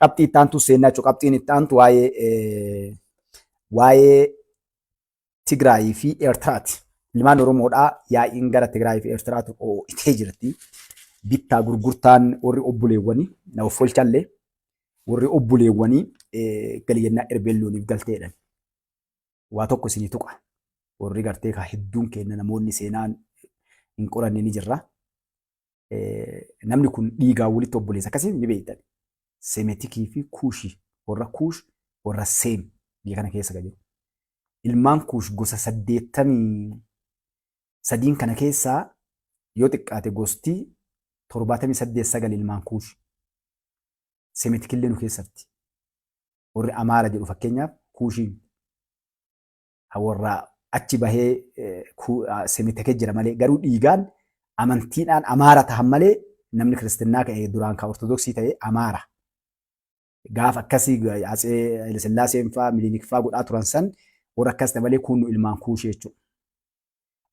qabxii itti aantu seenaa jechuudha. Qabxiin itti aantu waa'ee Tigraayii fi Eertiraati. Ilmaan Oromoodhaa yaa'iin gara Tigraayii fi Eertiraatu itee jirti. Bittaa gurgurtaan warri obboleewwanii na of oolchallee warri obboleewwanii galii jennaa erbeellooniif galteedhaan. Waa tokko isinii tuqa. Warri gartee kaa hedduun keenya namoonni seenaan hin qoranne ni jirra. Namni kun dhiigaa walitti obboleessa akkasii ni beektan. Semetikii fi Kuushii warra Seem biyya kana keessa jiru. Ilmaan Kuush gosa 83 kana keessaa yoo xiqqaate gosti 78 ilmaan Kuush. Semetikillee nu keessatti. Warri Amaara jedhu fakkeenyaaf Kuushiin. Warra achi bahee Semetikee jira malee garuu dhiigaan amantiidhaan Amaara tahan malee namni Kiristinnaa ka'ee duraan kan Ortodoksii ta'ee Amaara. Gaafa akkasii Atsee Hayilasillaaseen fa'aa Miliinik fa'aa godhaa turan san warra akkas ta'e malee kun ilmaan Kuush jechuudha.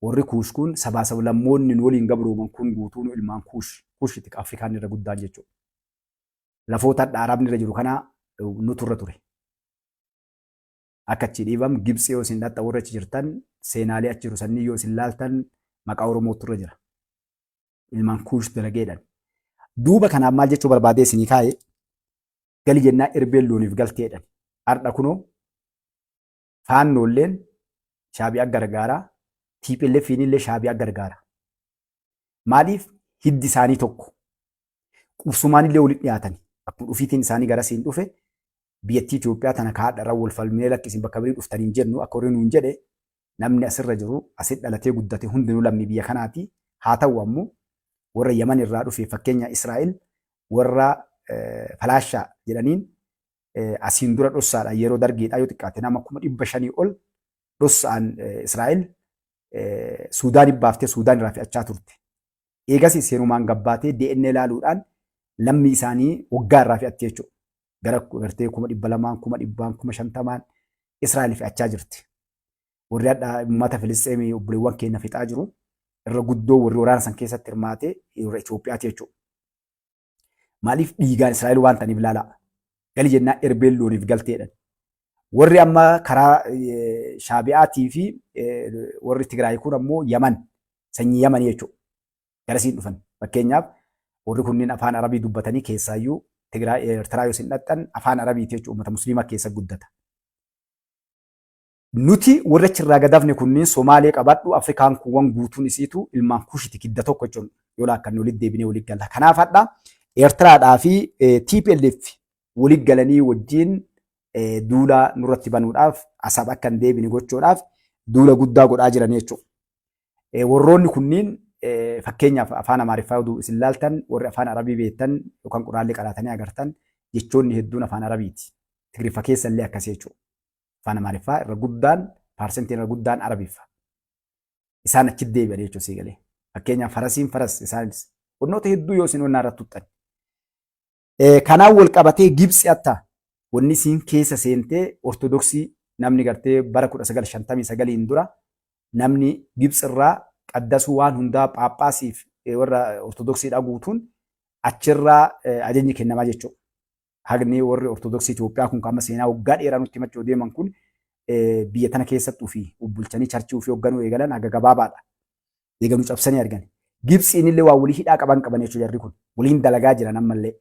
Warri Kuush kun sabaa sablammoonni waliin gabrooman kun guutuun ilmaan Kuush. Kuushitti Afrikaan irra guddaan jechuudha. Lafoota Arabni irra jiru kana nutu irra ture. Akka achi dhiibamu Gibxi yoo isin dhatta warra achi jirtan seenaalee achi jiru sanii yoo isin laaltan maqaa Oromootu irra jira. Ilmaan Kuush dalageedhaan. Duuba kanaaf maal jechuu barbaadee isinii kaa'ee gali jennaa erbeellooniif galteedhaan. Har'a kunoo faannoolleen Shaabiyaa gargaaraa, TPLF'n illee Shaabiyaa gargaara. Maaliif hiddi isaanii tokko qubsumaan illee walitti dhiyaatan akkuma dhufiitiin isaanii gara siin dhufe biyyattii Itoophiyaa tana kaadharra wal falmee lakkisiin bakka birii dhuftanii jennu akka warri nuun jedhe namni asirra jiru asitti dhalatee guddate hundinuu lammii biyya kanaati. Haa ta'u ammoo warra Yaman irraa dhufe fakkeenya Israa'el warra Falaashaa jedhaniin asiin dura dhossaadhaan yeroo dargeedhaa yoo xiqqaate nama 500 ol dhossaan Israa'el Suudaan baaftee Suudaan irraa fe'achaa turte. Eegas seenumaan gabbaatee DNA ilaaluudhaan lammii isaanii waggaa irraa fe'attee jechuudha. Gara gartee 200,000, 100,000, 50,000 Israa'el fe'achaa jirti. Warri hadhaa uummata Filisxeemii obboleewwan keenya fixaa jiru. Irra guddoo warri waraana san keessatti hirmaate warra Itoophiyaati jechuudha. Maaliif dhiigaan Israa'el waan ta'aniif ilaalaa. Gali jennaa erbeellooniif galteedhaan. Warri amma karaa Shaabiyaatii fi warri Tigraay kun ammoo Yaman sanyii Yamanii jechuudha. Garasiin dhufan. Fakkeenyaaf warri kunniin afaan Arabii dubbatanii keessaayyuu Eertiraa yoo isin dhaqxan afaan Arabiiti jechuudha. Uummata Musliimaa keessa guddata. Nuti warra achirraa gadafne kunniin Somaalee qabadhu Afrikaan kuuwwan guutuun isiitu ilmaan Kuushiti kidda tokko jechuudha. Yoo laakkan walitti deebinee walitti galla. Kanaaf hadhaa Eertiraadhaa fi TPLF walitti galanii wajjin duula nurratti banuudhaaf asab akka hin deebine gochuudhaaf duula guddaa godhaa jiran jechuudha. Warroonni kunniin fakkeenyaaf afaan Amaariffaa yoo isin laaltan warri afaan Arabii beektan yookaan quraallee qaraatanii agartan jechoonni hedduun afaan Arabiiti. Tigriffa keessa illee akkasii jechuudha. Afaan Amaariffaa irra guddaan paarsentiin irra guddaan Arabiffa. Isaan achitti deebi'an jechuudha sii galee. Fakkeenyaaf farasiin faras isaanis wantoota hedduu yoo isin onnaa irratti tuxxan. Kanaan wal qabatee Gibxi attaa wanni isiin keessa seentee Ortodoksii namni gartee bara 1959 dura namni Gibxi irraa qaddasuu waan hundaa Phaaphaasiif warra Ortodoksiidhaa guutuun achirraa ajajni kennamaa jechuudha. Hagni warri Ortodoksii Itoophiyaa kun qaama seenaa waggaa dheeraa nutti himachuu deeman kun biyya tana keessattuu fi bulchanii charchii ofii hoogganuu eegalan haga gabaabaadha. Eeganuu cabsanii argan. Gibxiin illee waa walii hidhaa qaban jechuudha jarri kun. Waliin dalagaa jiran ammallee.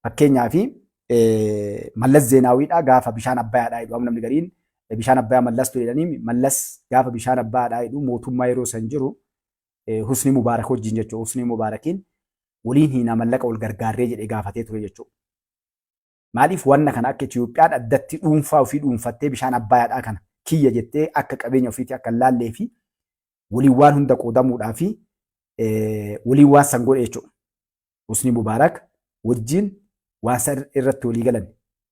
Fakkeenyaaf Mallas Zeenaawiidhaa gaafa bishaan Abbayyaadhaa jedhu namni gariin bishaan Abbayyaa Mallas ture jedhanii Mallas gaafa bishaan Abbayyaadhaa jedhu mootummaa yeroo san jiru Husni Mubaarak wajjin jechuudha. Husni Mubaarakiin waliin hiinaa mallaqa wal gargaarree jedhee gaafatee ture jechuudha. Maaliif wanna kana akka Itoophiyaan addatti dhuunfaa ofii dhuunfattee bishaan Abbayyaadhaa kana kiyya jettee akka qabeenya ofiitti akka laallee fi waliin waan hunda qoodamuudhaa fi waliin waan san godhe jechuudha. Husni Mubaarak wajjin waan san irratti walii galan.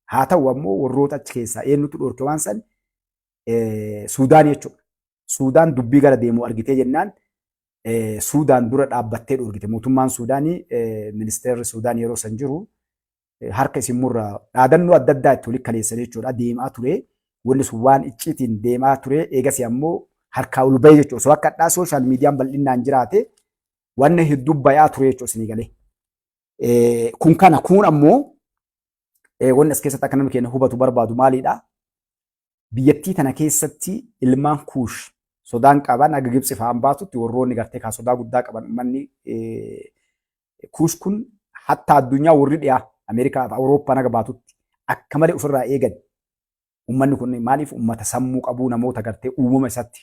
Haa ta'u ammoo warroota achi keessaa eenyutu dhorke waan san Suudaan jechuudha. Suudaan dubbii gara deemuu argitee jennaan Suudaan dura dhaabbattee dhorkite. Mootummaan Suudaanii ministeerri Suudaan yeroo san jiru harka isinmurraa dhaadannoo adda addaa itti walitti kaleessan jechuudha. Deemaa ture. Wanni sun waan icciitiin deemaa ture. Eegas ammoo harkaa ol bahee jechuudha. Osoo akka addaa sooshaal miidiyaan bal'inaan jiraate wanna hedduu bayaa ture jechuudha isinii galee. Kun kana kun ammoo Wanni as keessatti akka namni keenya hubatu barbaadu maalidha? Biyyattii tana keessatti ilmaan kuush sodaan qaban aga Gibxi fa'aan baatutti warroonni gartee kaa sodaa guddaa qaban uummanni kuush kun hatta addunyaa warri dhiyaa Ameerikaa fi Awurooppaa naga baatutti akka malee ofirraa eegan. Uummanni kun maaliif uummata sammuu qabuu namoota gartee uumama isatti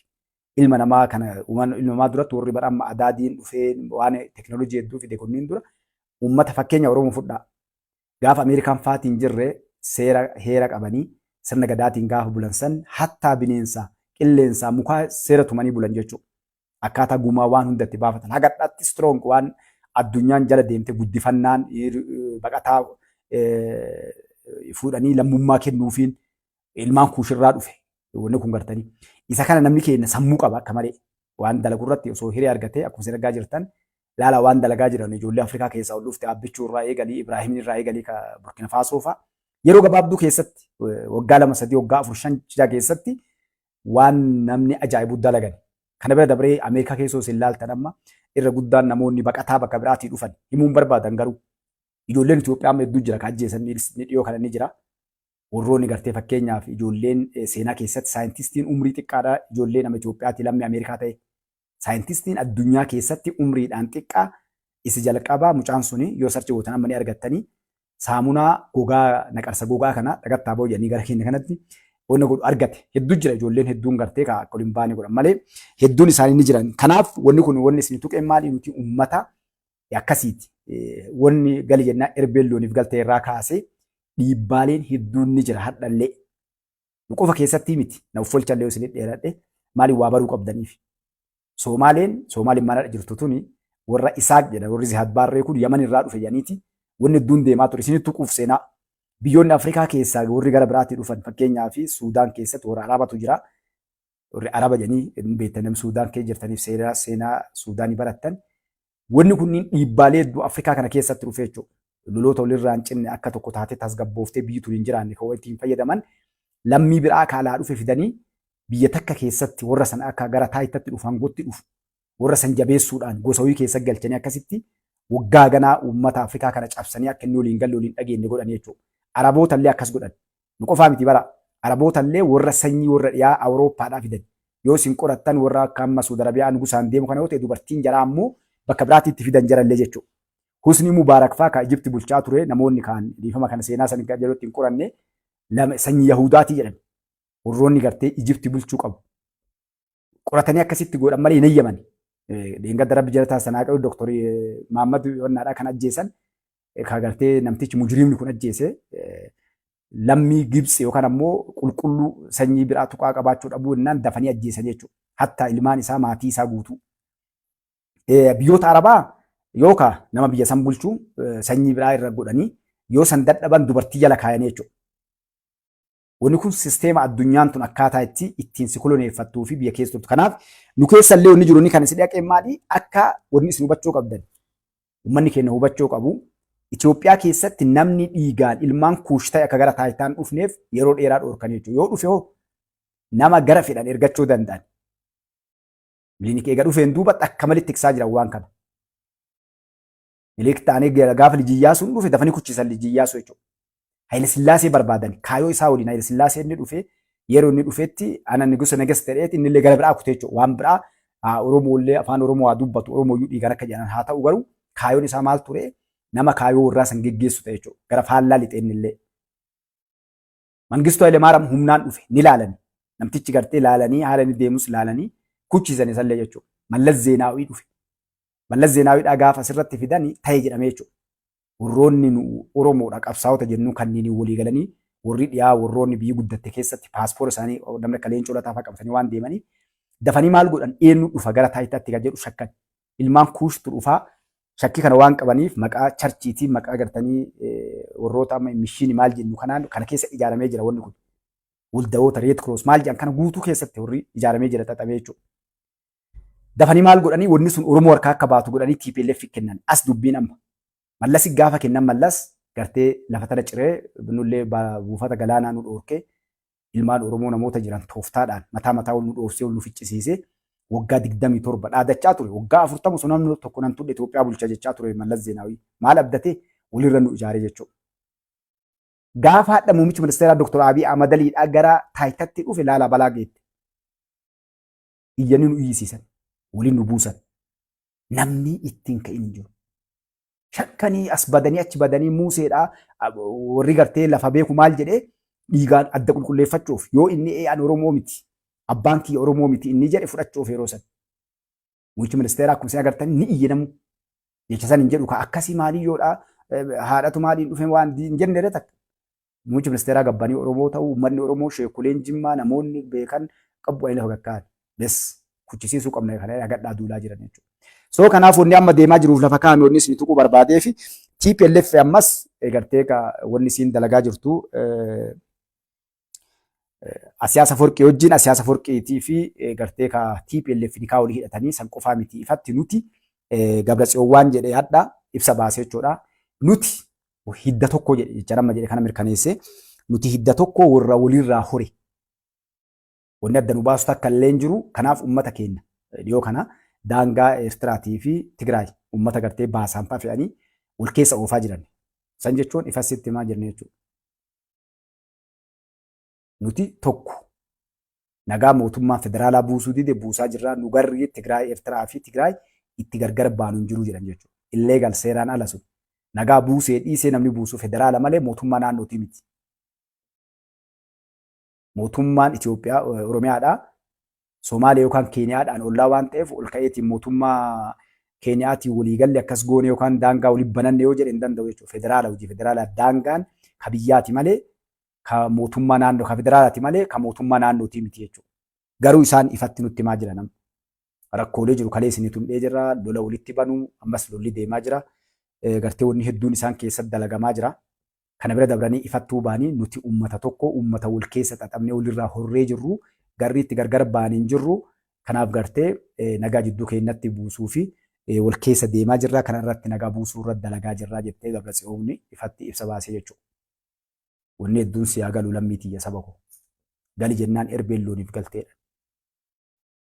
ilma namaa kana ilma namaa duratti warri bara amma adaadiin dhufee waan teekinooloojii hedduu fide kunniin dura uummata fakkeenya Oromoo fudhaa. Gaafa Ameerikaan faatiin jirre seera heera qabanii sirna gadaatiin gaafa bulan san hattaa bineensaa qilleensaa mukaa seera tumanii bulan jechuudha. Akkaataa gumaa waan hundatti baafatan hagadhaatti strong waan addunyaan jala deemte guddifannaan baqataa fuudhanii lammummaa kennuufiin ilmaan kuushirraa dhufe wanni kun gartanii. Isa kana namni keenya sammuu qaba akka malee waan dalagu irratti osoo hiree argatee akkuma isin argaa jirtan laala waan dalagaa jiran ijoollee Afrikaa keessaa ol dhufte abbichuu irraa eegalii Ibraahiim irraa eegalii ka Burkina Faasoo fa'a yeroo gabaabduu keessatti waggaa 2 3 waggaa 4 5 keessatti waan namni ajaa'ibu dalagan. Kana bira dabree Ameerikaa keessoo isin ilaaltan amma irra guddaan namoonni baqataa bakka biraatii dhufan himuun barbaadan garuu ijoolleen Itoophiyaa amma hedduu jira kaajjeessan ni dhiyoo kana ni jira. Warroonni gartee fakkeenyaaf ijoolleen seenaa keessatti saayintistiin umrii xiqqaadha ijoollee nama Itoophiyaati lammii Ameerikaa ta'e. Saayintistiin addunyaa keessatti umriidhaan xiqqaa isi jalqabaa mucaan suni yoo sarchi gootan amma ni argattanii saamunaa gogaa naqarsa gogaa kana dhagattaa booyyanii gara keenya kanatti wanna godhu argate hedduu jira ijoolleen hedduun gartee akka waliin baanii godhan malee hedduun isaanii ni jiran. Kanaaf wanni kun wanni isin tuqeen maali nuti uummata akkasiiti. Wanni gali jennaa erbeellooniif galtee irraa kaasee dhiibbaaleen hedduun ni jira hadhallee. Nu qofa keessatti miti na uffolchallee isin dheeradhe maaliin waa baruu qabdaniif. Soomaaliin mana jirtu tuni warra Isaaq jedhan warri Zihaad Baarree kun Yaman irraa dhufe janiiti wanni hedduun deemaa ture isinitti tuquuf seenaa. Biyyoonni Afrikaa keessaa warri gara biraatii dhufan fakkeenyaa fi Suudaan keessatti warra Arabatu jira. Warri Araba janii beektan Suudaan keessa jirtaniif seenaa Suudaanii barattan. Wanni kunniin dhiibbaalee hedduu Afrikaa kana keessatti dhufe jechuudha. Loloota walirraa hin cinne akka tokko taatee tasgabbooftee biyyi tun hin jiraanne kan ittiin fayyadaman lammii biraa kaalaa dhufe fidanii biyya takka keessatti warra sana akka gara taayitatti dhufan gotti dhufu. Warra san jabeessuudhaan gosa wayii keessa galchanii akkasitti waggaa ganaa uummata Afrikaa kana cabsanii akka inni waliin galle waliin dhageenye godhan jechuudha. Araboota illee akkas godhan. Nu qofaa miti bara. Araboota illee warra sanyii warra dhiyaa Awurooppaadhaa fidan. Yoo isin qorattan warra akka amma Suudi Arabiyaa nugusaan deemu kana yoo ta'e dubartiin jaraa ammoo bakka biraatti itti fidan jarallee jechuudha. Husni Mubaarak fa'aa kan Ijipti bulchaa ture namoonni kaan dhiifama kana seenaa san jalatti hin qoranne sanyii Yahudaatii jedhan. Warroonni gartee Ijipti bulchuu qabu. Qoratanii akkasitti godhan malee hin eeyyaman. Dheengadda Rabbi jalataa sanaa qabu Dooktarii Maammad Wannaadhaa kan ajjeesan kan gartee namtichi mujriimni kun ajjeese lammii Gibxi yookaan ammoo qulqulluu sanyii biraa tuqaa qabaachuu dhabuu innaan dafanii ajjeesan jechuudha. Hatta ilmaan isaa maatii isaa guutuu. Biyyoota Arabaa yookaan nama biyya san bulchuu sanyii biraa irra godhanii yoo san dadhaban dubartii jala kaayanii jechuudha. Wanni kun sisteema addunyaan tun akkaataa ittiin si koloneeffattuu fi biyya keessa turtu. Kanaaf nu keessallee wanni jiru kan isin dhaqeen maali akka wanni isin hubachuu qabdan. Uummanni keenya hubachuu qabu. Itoophiyaa keessatti namni dhiigaan ilmaan kuush ta'e akka gara taayitaan dhufneef yeroo dheeraa dhoorkan jechuudha. Yoo dhufe hoo nama gara fedhan ergachuu danda'an. Miliinik eega dhufeen duuba akka malee tiksaa jiran waan kana. Miliik ta'anii gaafa Lijiyyaasuun dhufe dafanii kuchisan Lijiyyaasu jechuudha. Haayile Sillaasee barbaadan kaayoo isaa waliin Haayile Sillaasee inni dhufe yeroo inni dhufetti ana Nigusa Negest ta'eeti inni illee gara biraa kutee jechuudha. Waan biraa Oromoo illee afaan Oromoo haa dubbatu Oromoo iyyuu dhiigaan akka jedhan haa ta'u garuu kaayoon isaa maal ture nama kaayoo irraa san geggeessu ta'e jechuudha. Gara faallaa lixeen illee. Mangistuu Haayile Maariyaam humnaan dhufe ni laalani. Namtichi gartee laalanii haala inni deemus laalanii kuchisan isallee jechuudha. Mallas Zeenaawii dhufe. Mallas Zeenaawiidhaa gaafa asirratti fidanii ta'e jedhamee jechuudha. Warroonni Oromoodha qabsaa'ota jennu kanneen walii galanii warri dhiyaa warroonni biyyi guddatte keessatti paaspoora isaanii namni akka leencoo lataa fa'aa qabatanii waan deemanii dafanii maal godhan eenyu dhufa gara taayitaatti kan jedhu shakkan. Ilmaan kuushtu dhufaa shakkii kana waan qabaniif maqaa charchiitiin maqaa gartanii warroota amma mishiini maal jennu kanaan kana keessa ijaaramee jira wanni kun. Waldawoota Reed Cross maal jedhan kana guutuu keessatti warri ijaaramee jira xaxamee jechuudha. Dafanii maal godhanii wanni sun Oromoo harkaa akka baatu godhanii TPLF kennan as dubbiin amma. Mallas gaafa kennan mallas gartee lafa tana ciree nullee buufata galaanaa nu dhoorkee ilmaan Oromoo namoota jiran tooftaadhaan mataa nu dhoofsee nu ficcisiisee waggaa 27 dhaadachaa ture. Waggaa 40 sun namni tokko nan tudhe Itoophiyaa bulcha jechaa ture Mallas Zeenaawii. Maal abdatee walirra nu ijaaree jechuudha. Gaafa hadha muummichi ministeeraa Dr. Abiy Ahmad Aliidhaa gara taayitatti dhufe ilaala balaa geette. Iyyanii nu iyyisiisan. Waliin nu buusan. Namni ittiin ka'in hin jiru. Shakkanii as badanii achi badanii muuseedhaa warri gartee lafa beeku maal jedhee dhiigaan adda qulqulleeffachuuf yoo inni an Oromoo miti abbaan kiyya Oromoo miti inni jedhe fudhachuuf yeroo san. Muummichi ministeeraa akkuma isin agartan ni iyyanamu. Jecha san hin jedhu ka akkasii maaliyyoodhaa haadhatu maaliin dhufe waan hin jenne takka. Muummichi ministeeraa gabbanii Oromoo ta'uu uummanni Oromoo sheekuleen Jimmaa namoonni beekan qabbu ayi lafa gakkaan. Bes kuchisiisuu qabna kana agadhaa duulaa jiran jechuudha. So kanaaf wanni amma deemaa jiruuf lafa kaa'amee ni tuquu barbaadee fi TPLF ammas gartee wanni isiin dalagaa jirtu Asiyaasa Forqii wajjin Asiyaasa Forqiitii fi gartee TPLF ni kaawolii hidhatanii san qofaa miti ifatti nuti Gabratsiyoon waan jedhe hadda ibsa baasee jechuudha. Nuti hidda tokko jedhe jecha nama jedhe kana mirkaneesse nuti hidda tokko warra walirraa hore. Wanni adda nu baasu takka illee hin jiru. Kanaaf uummata keenya dhiyoo kana daangaa Eertiraatii fi Tigraay uummata gartee baasaan fe'anii wal keessa oofaa jiran. San jechuun ifa sitti himaa jirne jechuudha. Nuti tokko nagaa mootummaa federaalaa buusuu dide buusaa jirra. Nu garri Tigraay Eertiraa fi Tigraay itti gargar baanu hin jiru jedhan jechuudha. Illeegal seeraan ala sun. Nagaa buusee dhiisee namni buusu federaala malee mootummaa naannootii miti. Mootummaan Itoophiyaa Oromiyaadhaa Somaaliyaa yookaan Keeniyaadhaan ollaa waan ta'eef ol ka'eetiin mootummaa Keeniyaatiin waliigallee akkas goone yookaan daangaa walii bananne yoo jedhe hin danda'u jechuudha. Federaala hojii federaalaa daangaan ka biyyaati malee ka mootummaa naannoo ka federaalaati malee ka mootummaa naannootii miti jechuudha. Garuu isaan ifatti nutti himaa jira nama. Rakkoolee jiru kalee isinii tundhee jira lola walitti banuu ammas lolli deemaa jira. Gartee wanni hedduun isaan keessatti dalagamaa jira. Kana bira dabranii ifattuu baanii nuti uummata tokko uummata wal keessa xaxamnee walirraa horree jirru garri itti gargar baanii hin jirru. Kanaaf gartee nagaa jidduu keenyatti buusuu fi wal keessa deemaa jirra. Kana irratti nagaa buusuu irratti dalagaa jirra jettee Gabratsiyoonni ifatti ibsa baasee jechuudha. Wanni hedduun siyaa galuu lammiitiyya saba koo. Gali jennaan erbeen looniif galteedha.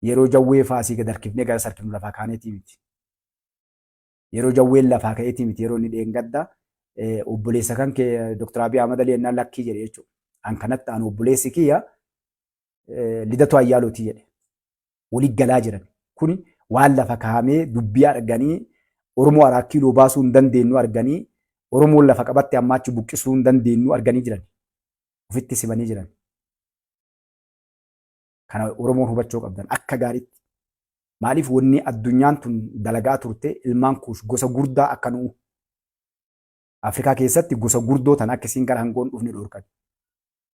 Yeroo jawwee faasii gad harkifnee gara sarkifnu lafaa kaaneetii miti. Yeroo jawween lafaa ka'eetii miti yeroo inni dheengadda obboleessa kan kee Dr. Abiy Ahmad Ali ennaan lakkii jedhe jechuudha. An kanatti aan obboleessi kiyya Lidatu Ayyaalootii jedhe. Waliin galaa jiran. Kuni waan lafa kaa'amee dubbii arganii Oromoo araa kiiloo baasuu hin dandeenyu arganii Oromoon lafa qabatte ammaachi buqqisuu hin dandeenyu arganii jiran. Ofitti simanii jiran. Kana Oromoon hubachuu qabdan akka gaariitti. Maaliif wanni addunyaan tun dalagaa turte ilmaan kuush gosa gurdaa akka nu'u. Afrikaa keessatti gosa gurdoo tan akkasiin gara hangoon dhufne dhorkan.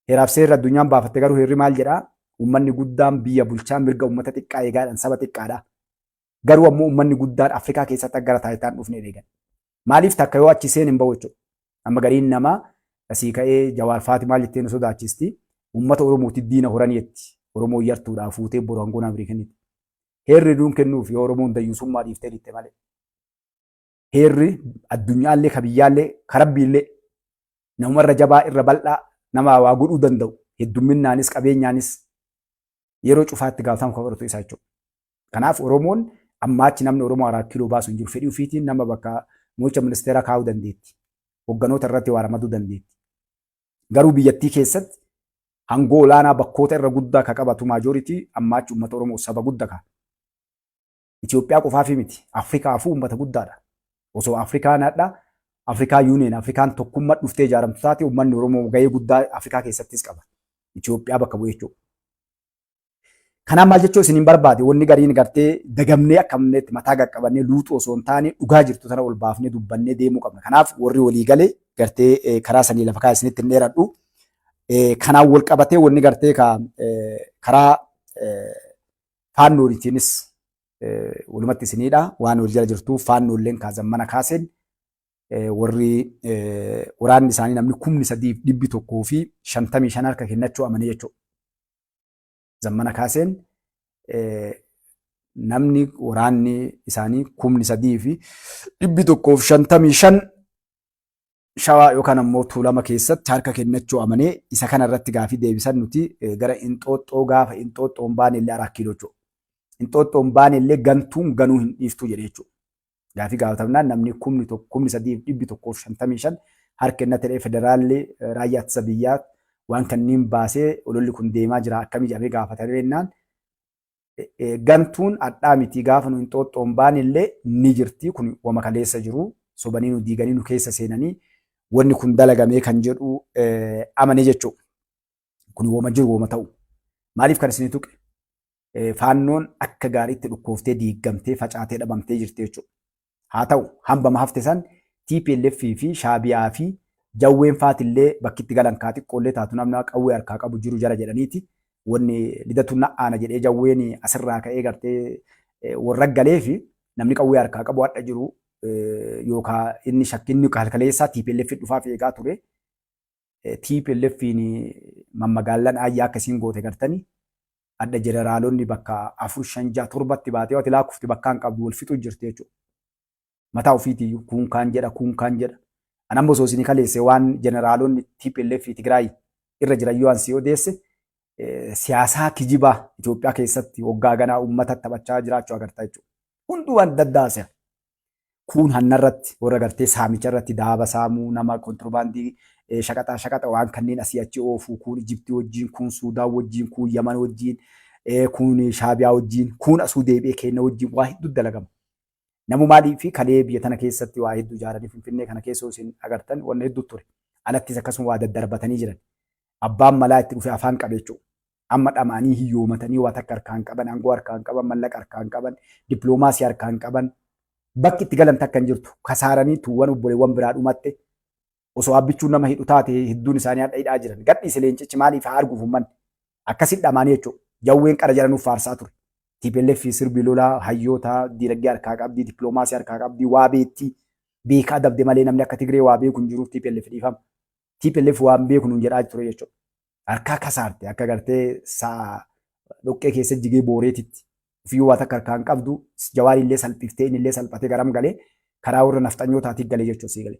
Heeraaf seerri addunyaan baafatte garuu heerri maal jedhaa? Uummanni guddaan biyya bulchaa mirga uummata xiqqaa eegaadhaan saba xiqqaadha. Garuu ammoo uummanni guddaan Afrikaa keessatti gara taayitaan dhufne eegan. Maaliif takka yoo achi seen hin bahu jechuudha. Amma gariin namaa asii ka'ee Jawaar Faatii maal jettee nu sodaachisti? Uummata Oromooti diina horaniitti. Oromoo iyyartuudhaa fuutee boru hangoon Afrikanitti. Heerri duun kennuuf yoo Oromoon dayyuusummaa dhiiftee dhiitte malee. Heerri addunyaallee kabiyyaallee karabbiillee namarra jabaa irra bal'aa nama waa godhuu danda'u heddumminnaanis qabeenyaanis yeroo cufaatti gaafatamu kan godhatu isaa jechuudha. Kanaaf Oromoon ammaachi namni Oromoo araa kiiloo baasu hin jiru fedhii ofiitiin nama bakka muummicha ministeeraa kaa'uu dandeetti. Hogganoota irratti waa ramaduu dandeetti. Garuu biyyattii keessatti hangoo olaanaa bakkoota irra guddaa ka qabatu maajooritii ammaachi uummata Oromoo saba guddaa ka. Itoophiyaa qofaafi miti Afrikaafuu uummata guddaadha. Osoo Afrikaanaadha Afrikaa Yuuniyen Afrikaan tokkummaa dhuftee ijaaramtu taate uummanni Oromoo gahee guddaa Afrikaa keessattis qaba. Itoophiyaa bakka bu'ee jechuudha. Kanaaf maal jechuu isiniin barbaade wanni gariin gartee dagamnee akkamneetti mataa qaqqabannee luuxu osoo hin taane dhugaa jirtu tana ol baafnee dubbannee deemuu qabna. Kanaaf warri walii galee gartee karaa sanii lafa kaa'e isinitti hin dheeradhu. Kanaan wal qabatee wanni gartee karaa faannoolitiinis walumatti isiniidha. Waan wal jala jirtuuf faannoolleen zammana kaaseen warri waraanni isaanii namni 3,155 harka kennachuu amanee jechuudha. Zammana kaaseen namni waraanni isaanii 3,155 shawaa yookaan ammoo tuulama keessatti harka kennachuu amanee isa kana irratti gaafii deebisan nuti gara Inxooxxoo gaafa Inxooxxoon baane illee 4 kiiloo jechuudha. Inxooxxoon baane illee gantuun ganuu hin dhiiftu jedhee jechuudha. Gaafii gaafatamnaan namni 3,155 harka inni ta'e federaalli raayyaa ittisa biyyaa waan kanneen baasee ololli kun deemaa jira akkamii jedhamee gaafatanii jennaan gantuun addaa miti gaafa nu hin xooxxoon baanillee ni jirti kun wama kaleessa jiru sobanii nu diiganii nu keessa seenanii wanni kun dalagamee kan jedhu amane jechuudha. Kun wama jiru wama ta'u. Maaliif kan isin tuqe? Faannoon akka gaariitti dhukkooftee diigamtee facaatee dhabamtee jirti jechuudha. Haa ta'u hambama hafte san TPLF fi Shaabiyaa fi Jawween faatillee bakki itti galan kaa xiqqoollee taatu namni qawwee harkaa qabu jiru jala jedhaniiti. Wanni lidatu na'aana jedhee Jawween asirraa ka'ee gartee warra galee fi namni qawwee harkaa qabu hadha jiru yookaan inni shakkinni kalkaleessaa TPLF dhufaaf eegaa ture. TPLF mammagaalaan ayyaa akkasiin goote gartanii adda jeneraalonni bakka 4-5-7 baatee waan laakufti bakka hin qabdu wal fixu jirti jechuudha. Mataa ofiitii kun kaan jedha. Anammoo soosini kaleesse waan jeneraalonni TPLF Tigraay irra jiran yoo ansi odeesse siyaasaa kijibaa Itoophiyaa keessatti waggaa ganaa uummata taphachaa jiraachuu agartaa jechuudha. Hunduu waan daddaase. Kun hannarratti warra gartee saamicha irratti daaba saamuu nama kontirbaandii shaqaxa waan kanneen asii achi oofuu kun Ijiptii wajjin kun Suudaan wajjin kun Yaman wajjin kun Shaabiyaa wajjin kun asuu deebi'ee Keeniyaa wajjin waa hedduu dalagama. Namu maalii fi kalee biyya tana keessatti waa hedduu ijaaranii Finfinnee kana keessoo isin agartan waan hedduu ture. Alattis akkasuma waa daddarbatanii jiran. Abbaan malaa itti dhufee afaan qabeechuu. Amma dhamaanii hiyyoomatanii waa takka harkaan qaban, aangoo harkaan qaban, mallaqa harkaan qaban, dippiloomaasii harkaan qaban. Bakki itti galan takka hin jirtu. Kasaaranii tuuwwan obboleewwan biraa dhumatte. Osoo abbichuun nama hidhu taate hedduun isaanii hadha hidhaa jiran. Gadhiise leencichi maaliif haa arguuf uummanni? Akkasitti dhamaanii jechuudha. Jawween qara jalanuuf faarsaa ture. TPLF sirbi lolaa hayyoota diinagdee harkaa qabdi, dippiloomaasii harkaa qabdi, waa beekti. Beekaa dabde malee namni akka Tigree waa beeku hin jiruuf TPLF dhiifama. TPLF waan beeku nun jedhaa ture jechuudha. Harkaa kasaarte akka gartee sa'a dhoqqee keessa jigee booreetitti. Ofii waa takka harkaan qabdu Jawaar illee salphiftee inni illee salphatee garam galee karaa warra nafxanyootaatiif galee jechuudha sii galee.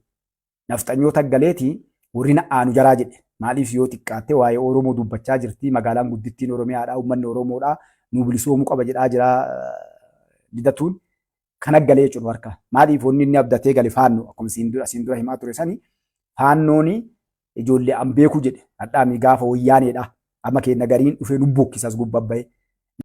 Nafxanyoota galeetii warri na'aanu jaraa jedhe. Maaliif yoo xiqqaatte waa'ee Oromoo dubbachaa jirti magaalaan guddittiin Oromiyaadhaa uummanni Oromoodhaa nu bilisoomuu qaba jedhaa jira lidatuun kana galee jechuudha harkaa. Maaliif wanni inni abdatee gale faannoo akkuma asiin dura himaa ture sanii faannooni ijoollee an beeku jedhe hadhaami gaafa wayyaaneedha amma keenya gariin dhufee nu bokkisas gubbabbaye